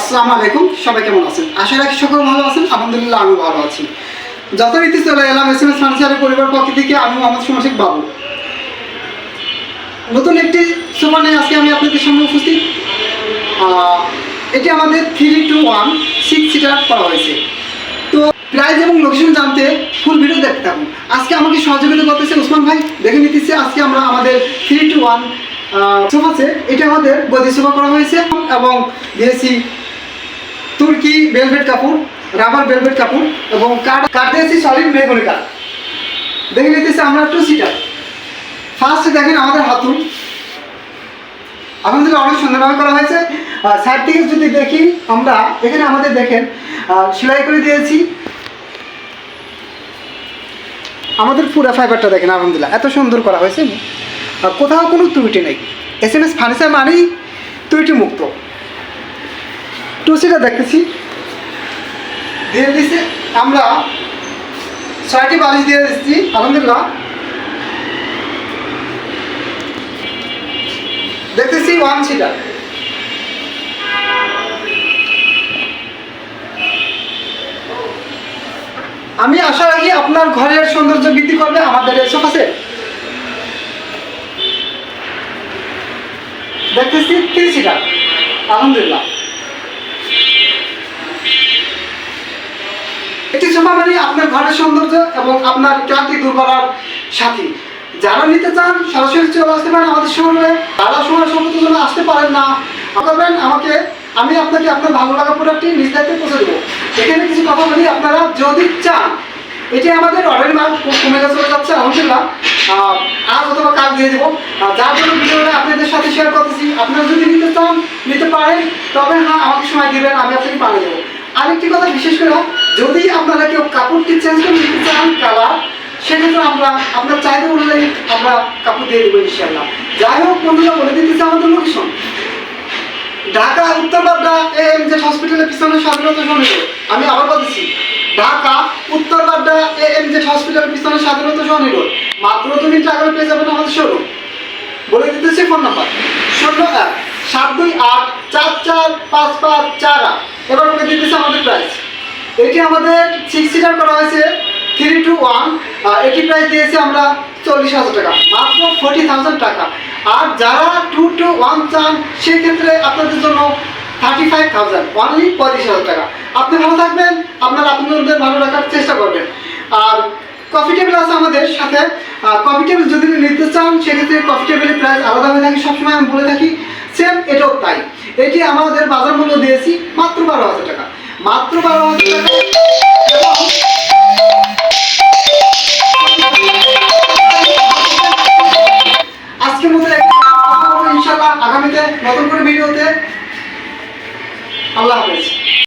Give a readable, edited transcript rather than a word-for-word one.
আসসালামু আলাইকুম, সবাই কেমন আছেন? আশা রাখি সকল ভালো আছেন। আলহামদুলিল্লাহ আমি ভালো আছি। যথারীতি চলে এলাম এসএমএস ফার্নিচারের পরিবার পক্ষ থেকে। আমি মোহাম্মদ সুমাশিক বাবু। নতুন একটি সোফা নিয়ে আজকে আমি আপনাদের সামনে উপস্থিত। এটি আমাদের 3-2-1 6 সিটার করা হয়েছে। তো প্রাইস এবং লোকেশন জানতে ফুল ভিডিও দেখতে থাকুন। আজকে আমাকে সহযোগিতা করতেছে ওসমান ভাই। দেখে নিতেছে আজকে আমরা আমাদের 3-2-1 সোফা সেট, এটা আমাদের গদি সোফা করা হয়েছে এবং দিয়েছি তুর্কি ভেলভেট কাপড়, রাবার ভেলভেট কাপড় এবং কাঠ দিয়েছি সলিড মেহগনি কাঠ। দেখে নিতেছি আমরা 2 সিটার। ফার্স্টে দেখেন আমাদের হাতুল, আলহামদুলিল্লাহ অনেক সুন্দরভাবে করা হয়েছে। সাইড থেকে যদি দেখি আমরা এখানে আমাদের দেখেন সেলাই করে দিয়েছি। আমাদের পুরো ফাইবারটা দেখেন আলহামদুলিল্লাহ এত সুন্দর করা হয়েছে, কোথাও কোনো ত্রুটি নেই। এসএমএস ফার্নিচার মানেই ত্রুটি মুক্ত। 2 সিটার দেখতেছি দিয়ে দিচ্ছি আমরা 6টি বালিশ দিয়ে দিচ্ছি আলহামদুলিল্লাহ। দেখতেছি 1 সিটার। আমি আশা রাখি আপনার ঘরের সৌন্দর্য বৃদ্ধি করবে আমাদের এই সোফা সেট। দেখতেছি 3 সিটার আলহামদুলিল্লাহ। একটি সোফা মানে আপনার ঘরের সৌন্দর্য এবং আপনার ক্লান্তি দূর করার সাথী। যারা নিতে চান সরাসরি চলে আসতে পারেন আমাদের শোরুমে। যারা সময় সম্মতির জন্য আসতে পারেন না করবেন আমাকে, আমি আপনাকে আপনার ভালো লাগা প্রোডাক্টটি নিজ দায়িত্বে পৌঁছে দেবো। এখানে কিছু কথা বলি, আপনারা যদি চান, এটি আমাদের অর্ডারি মাল কমে চলে যাচ্ছে আলহামদুলিল্লাহ, আজ অথবা কাল দিয়ে দেবো। যার জন্য ভিডিওটা আপনাদের সাথে শেয়ার করতেছি। আপনারা যদি নিতে চান নিতে পারেন, তবে হ্যাঁ আমাকে সময় দেবেন, আমি আপনাকে পাঠিয়ে দেবো। আরেকটি কথা বিশেষ করে, যদি আপনারা কেউ কাপড়টি চেঞ্জ করে নিতে চান কালার, সেক্ষেত্রে আমরা আপনার চাহিদা অনুযায়ী আমরা কাপড় দিয়ে দেবো ইনশাআল্লাহ। যাই হোক বন্ধুরা, বলে দিতেছি আমাদের লোকেশন ঢাকা উত্তরবাড্ডা AMZ হসপিটালের পিছনে স্বাধীনতা সমিতি। আমি আবার বলতেছি, ঢাকা উত্তরবাড্ডা AMZ হসপিটালের পিছনে স্বাধীনতা সমিতি। মাত্র 2 মিনিট আগে পেয়ে যাবেন আমাদের শোরুম। বলে দিতেছি ফোন নাম্বার 01-728-445548। এবার বলে দিতেছি আমাদের প্রাইস। এটি আমাদের 6 সিটার করা হয়েছে 3-2-1। এটি প্রাইস দিয়েছি আমরা 40,000 টাকা, মাত্র 40,000 টাকা। আর যারা 2-2-1 চান সেক্ষেত্রে আপনাদের জন্য 35,000, অনলি 35,000 টাকা। আপনি ভালো থাকবেন, আপনাদের ভালো রাখার চেষ্টা করবেন। আর কফি টেবিল আছে আমাদের সাথে। কফি টেবিল যদি নিতে চান সেক্ষেত্রে কফি টেবিলের প্রাইস আলাদা হয়ে থাকে, সবসময় আমি বলে থাকি। সেম এটাও তাই। এটি আমাদের বাজার মূল্য দিয়েছি মাত্র 12,000 টাকা, মাত্র 12,000 টাকা। আজকের মতো ইনশাআল্লাহ আগামীতে নতুন করে ভিডিওতে। আল্লাহ হাফেজ।